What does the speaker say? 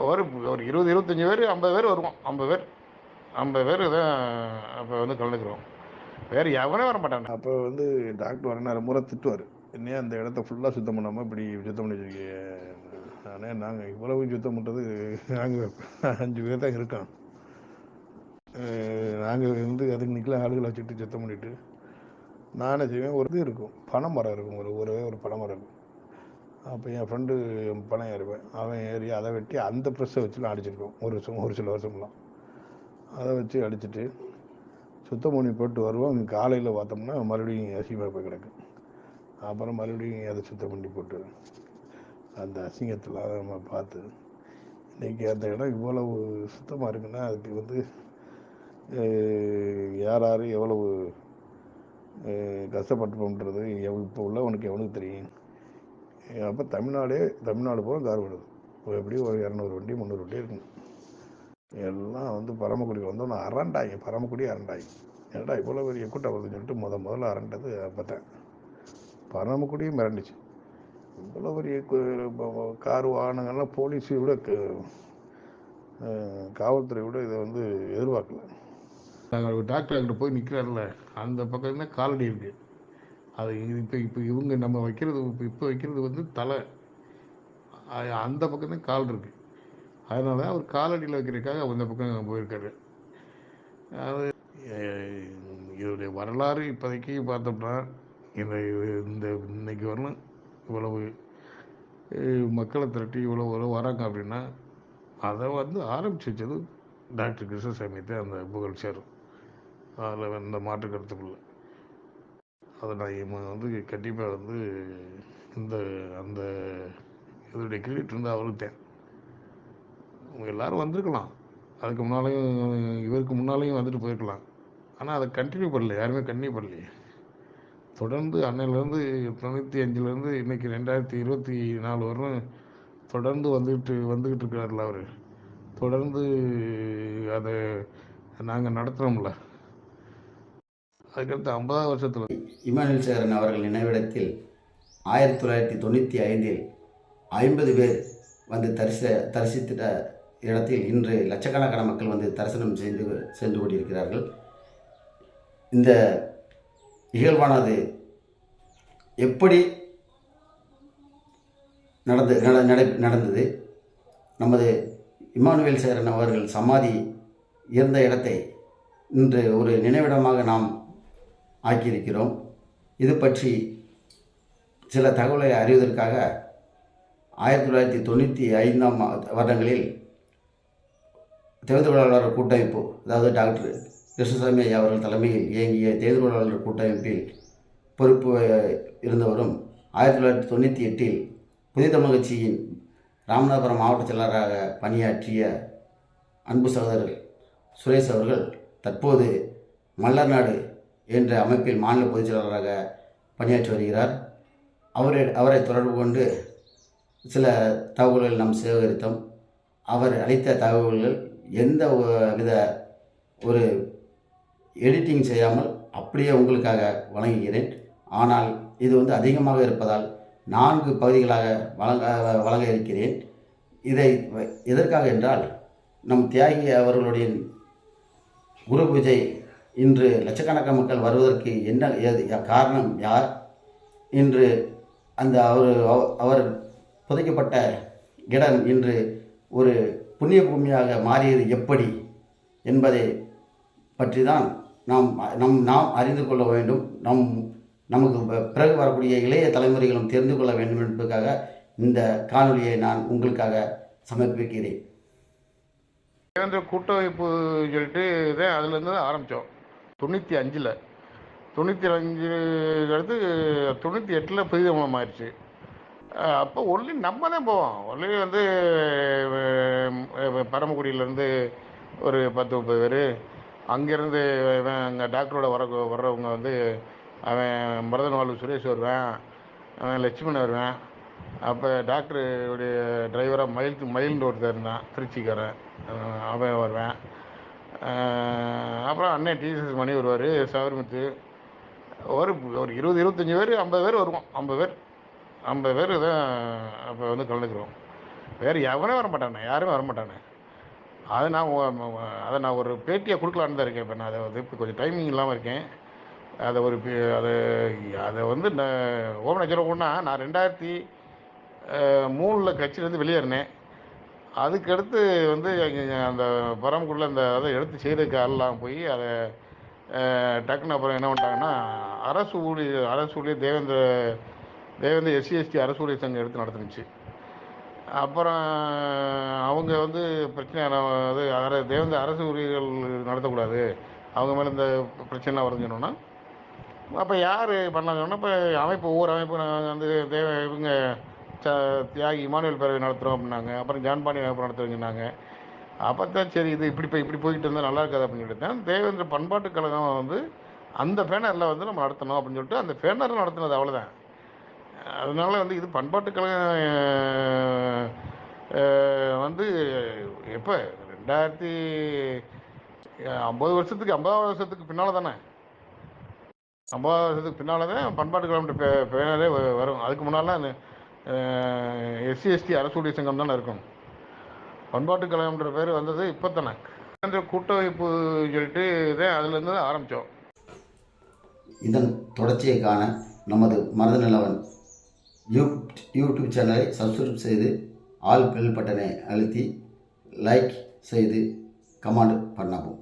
ஒரு ஒரு 20 25 பேர் 50 பேர் வருவோம். 50 பேர் தான் அப்போ வந்து கலந்துக்கிறோம். வேறு எவனே வர மாட்டாங்க. அப்போ வந்து டாக்டர் வர முறை திட்டுவார், என்னையே அந்த இடத்த ஃபுல்லாக சுத்தம் பண்ணாமல் இப்படி சுத்தம் பண்ணி வச்சுருக்கீங்க. ஆனால் நாங்கள் இவ்வளவு சுத்தம் பண்ணுறது நாங்கள் 5 பேர் தான் இருக்கோம். நாங்கள் வந்து அதுக்கு நிற்கல ஆளுகளை வச்சுட்டு சுத்தம் பண்ணிவிட்டு நானே செய்வேன். ஒரு இது இருக்கும், பனை மரம் இருக்கும், ஒரு பனை மரம் இருக்கும். அப்போ என் ஃப்ரெண்டு பனை ஏறுவேன், அவன் ஏறி அதை வெட்டி அந்த ப்ரெஸ்ஸை வச்சுலாம் அடிச்சிருக்கோம். ஒரு சில வருஷம்லாம் அதை வச்சு அடிச்சுட்டு சுத்தம் பண்ணி போட்டு வருவோம். காலையில் பார்த்தோம்னா மறுபடியும் அசிங்கமாக போய் கிடக்கு. அப்புறம் மறுபடியும் அதை சுத்தம் பண்ணி போட்டு அந்த அசிங்கத்தில் நம்ம பார்த்து இன்றைக்கி அந்த இடம் இவ்வளவு சுத்தமாக இருக்குன்னா அதுக்கு வந்து யார் யார் எவ்வளவு கஷ்டப்பட்டுப்போம்ன்றது இப்போ உள்ளவனுக்கு எவனுக்கு தெரியும். அப்போ தமிழ்நாடு போக கார் விடுது. எப்படியும் ஒரு 200 வண்டி 300 வண்டி இருக்குங்க. எல்லாம் வந்து பரமக்குடியில் வந்தோம். நான் அரண்டாங்க, பரமக்குடி அரண்டாங்க. ஏன்டா இவ்வளோ பெரிய கூட்டம் வருதுன்னு சொல்லிட்டு முதல்ல அரண்டது அப்போ தான். பரமக்குடியும் மிரண்டுச்சு. இவ்வளோ பெரிய கார் வாகனங்கள்லாம் போலீஸை விட காவல்துறை விட இதை வந்து எதிர்பார்க்கல. நாங்கள் டாக்டர்கிட்ட போய் நிற்கிறாருல, அந்த பக்கம் தான் காலடி இருக்குது. அது இப்போ இவங்க நம்ம வைக்கிறது இப்போ வைக்கிறது வந்து தலை, அந்த பக்கம் தான் கால் இருக்குது. அதனால அவர் காலடியில் வைக்கிறதுக்காக அந்த பக்கம் போயிருக்காரு. அது இதோடைய வரலாறு இப்போதைக்கு பார்த்தோம்னா இன்னைக்கு வரணும் இவ்வளவு மக்களை திரட்டி இவ்வளோ வராங்க அப்படின்னா அதை வந்து ஆரம்பிச்சு வச்சது டாக்டர் கிருஷ்ணசாமியத்தை அந்த புகழ்ச்சியார். அதில் எந்த மாற்று கருத்துக்குள்ள அதை நான் வந்து கண்டிப்பாக வந்து அந்த இதோடைய கிரெடிட் வந்து அவருக்கு தான். அவங்க எல்லோரும் வந்திருக்கலாம், அதுக்கு முன்னாலேயும் இவருக்கு முன்னாலேயும் வந்துட்டு போயிருக்கலாம். ஆனால் அதை கண்டினியூ பண்ணல, யாருமே கண்டினியூ பண்ணலையே. தொடர்ந்து அன்னையிலேருந்து 95லேருந்து இன்றைக்கி 2024 வரணும் தொடர்ந்து வந்துக்கிட்டு இருக்கிறார்ல அவர். தொடர்ந்து அதை நாங்கள் நடத்துகிறோம்ல. அதுக்கடுத்து 50 வருஷத்தில் இமானுவேல் சேகரன் அவர்கள் நினைவிடத்தில் 1995 50 பேர் வந்து தரிசித்த இடத்தில் இன்று லட்சக்கணக்கான மக்கள் வந்து தரிசனம் சென்று கொண்டிருக்கிறார்கள். இந்த நிகழ்வானது எப்படி நடந்தது, நமது இமானுவேல் சேகரன் அவர்கள் சமாதி இருந்த இடத்தை இன்று ஒரு நினைவிடமாக நாம் ஆக்கியிருக்கிறோம். இது பற்றி சில தகவலை அறிவதற்காக 1995 வருடங்களில் தேர்தலாளர் கூட்டமைப்பு, அதாவது டாக்டர் கிருஷ்ணசாமி ஐயா அவர்கள் தலைமையில் இயங்கிய தேர்தலாளர் கூட்டமைப்பில் பொறுப்பு இருந்தவரும் 1998 புதிய தமிழ் கட்சியின் ராமநாதபுரம் மாவட்ட செயலராக பணியாற்றிய அன்பு சகோதரர் சுரேஷ் அவர்கள் தற்போது மல்லர்நாடு என்ற அமைப்பில் மாநில பொதுச் செயலாளராக பணியாற்றி வருகிறார். அவரை தொடர்பு கொண்டு சில தகவல்கள் நாம் சேகரித்தோம். அவர் அளித்த தகவல்கள் எந்த வித ஒரு எடிட்டிங் செய்யாமல் அப்படியே உங்களுக்காக வழங்குகிறேன். ஆனால் இது வந்து அதிகமாக இருப்பதால் 4 பகுதிகளாக வழங்க இருக்கிறேன். இதை எதற்காக என்றால், நம் தியாகி அவர்களுடைய குரு பூஜை இன்று லட்சக்கணக்கான மக்கள் வருவதற்கு என்ன காரணம், யார், இன்று அந்த அவர் புதைக்கப்பட்ட இடம் இன்று ஒரு புண்ணிய பூமியாக மாறியது எப்படி என்பதை பற்றி தான் நாம் அறிந்து கொள்ள வேண்டும். நமக்கு பிறகு வரக்கூடிய இளைய தலைமுறைகளும் தெரிந்து கொள்ள வேண்டும் என்பதற்காக இந்த காணொலியை நான் உங்களுக்காக சமர்ப்பிக்கிறேன். கூட்டமைப்பு சொல்லிட்டு தான் அதுலேருந்து தான் ஆரம்பித்தோம். 95 அடுத்து 98 புதிய மூலம் ஆயிடுச்சு. அப்போ ஒன்லி நம்ம தான் போவோம். ஒன்லி வந்து பரமக்குடியிலேருந்து ஒரு 10-30 பேர், அங்கேருந்து அங்கே டாக்டரோட வர்றவங்க வந்து அவன் மருதன்வாழ்வு சுரேஷ் வருவேன், அவன் லட்சுமணன் வருவேன். அப்போ டாக்டருடைய டிரைவராக மயில்னு ஒருத்தர் இருந்தான், திருச்சிக்காரன், அவன் வருவேன். அப்புறம் அண்ணன் டிஎஸ்எஸ் மணி வருவார், சவர்முத்து, ஒரு 20-25 பேர் 50 பேர் வருவோம். 50 பேர் தான் அப்போ வந்து கலந்துக்கிறோம். வேறு எவனே வர மாட்டானே, யாருமே வர மாட்டானே. அது நான் அதை நான் ஒரு பேட்டியை கொடுக்கலான்னு தான் இருக்கேன். இப்போ நான் அதை வந்து இப்போ கொஞ்சம் டைமிங் இல்லாமல் இருக்கேன். அதை ஒரு அதை அதை வந்து ஓமனை சொல்லணும்னா, நான் 2003 கட்சியிலேருந்து வெளியேறினேன். அதுக்கடுத்து வந்து அந்த பரமக்குடியில் அந்த அதை எடுத்து செய்கிறதுக்கு ஆள்லாம் போய் அதை டக்குன்னு அப்புறம் என்ன பண்ணிட்டாங்கன்னா, அரசு ஊழியர் தேவேந்திர SC/ST அரசு ஊழியர் சங்கம் எடுத்து நடத்துனுச்சு. அப்புறம் அவங்க வந்து பிரச்சனை அது தேவேந்திர அரசு ஊழியர்கள் நடத்தக்கூடாது, அவங்க மேலே இந்த பிரச்சனை வருதுன்னு சொன்னோன்னா, அப்போ யார் பண்ணாங்கன்னா, இப்போ ஒவ்வொரு அமைப்பு நாங்கள் வந்து இவங்க தியாகி இமானுவேல் பேரவை நடத்துகிறோம் அப்படின்னாங்க. அப்புறம் ஜான்பாண்டி அமைப்பு நடத்துறீங்கன்னாங்க. அப்போ தான் சரி, இது இப்படி போய்கிட்டு இருந்தால் நல்லா இருக்காது அப்படின்னு சொல்லிட்டு தான் தேவேந்திர பண்பாட்டு கழகம் வந்து அந்த பேனரில் வந்து நம்ம நடத்தணும் அப்படின்னு சொல்லிட்டு அந்த பேனரில் நடத்துனது, அவ்வளோதான். அதனால வந்து இது பண்பாட்டு கழகம் வந்து எப்போ 2050 வருஷத்துக்கு 50வது வருஷத்துக்கு பின்னால் தானே, 50வது வருஷத்துக்கு பின்னால் தான் பண்பாட்டு கழகம் பேனரே வரும். அதுக்கு முன்னாலாம் SC/ST அரசு ஊழியர் சங்கம் தானே இருக்கும். பண்பாட்டு கழகம்ன்ற பேர் வந்தது இப்போ தானே. அந்த கூட்டமைப்பு சொல்லிட்டு தான் அதுலேருந்து தான் ஆரம்பித்தோம். இதன் தொடர்ச்சியை காண நமது மனது நிலவன் யூடியூப் சேனலை சப்ஸ்கிரைப் செய்து ஆல் பெல் பட்டனை அழுத்தி லைக் செய்து கமெண்ட் பண்ணவும்.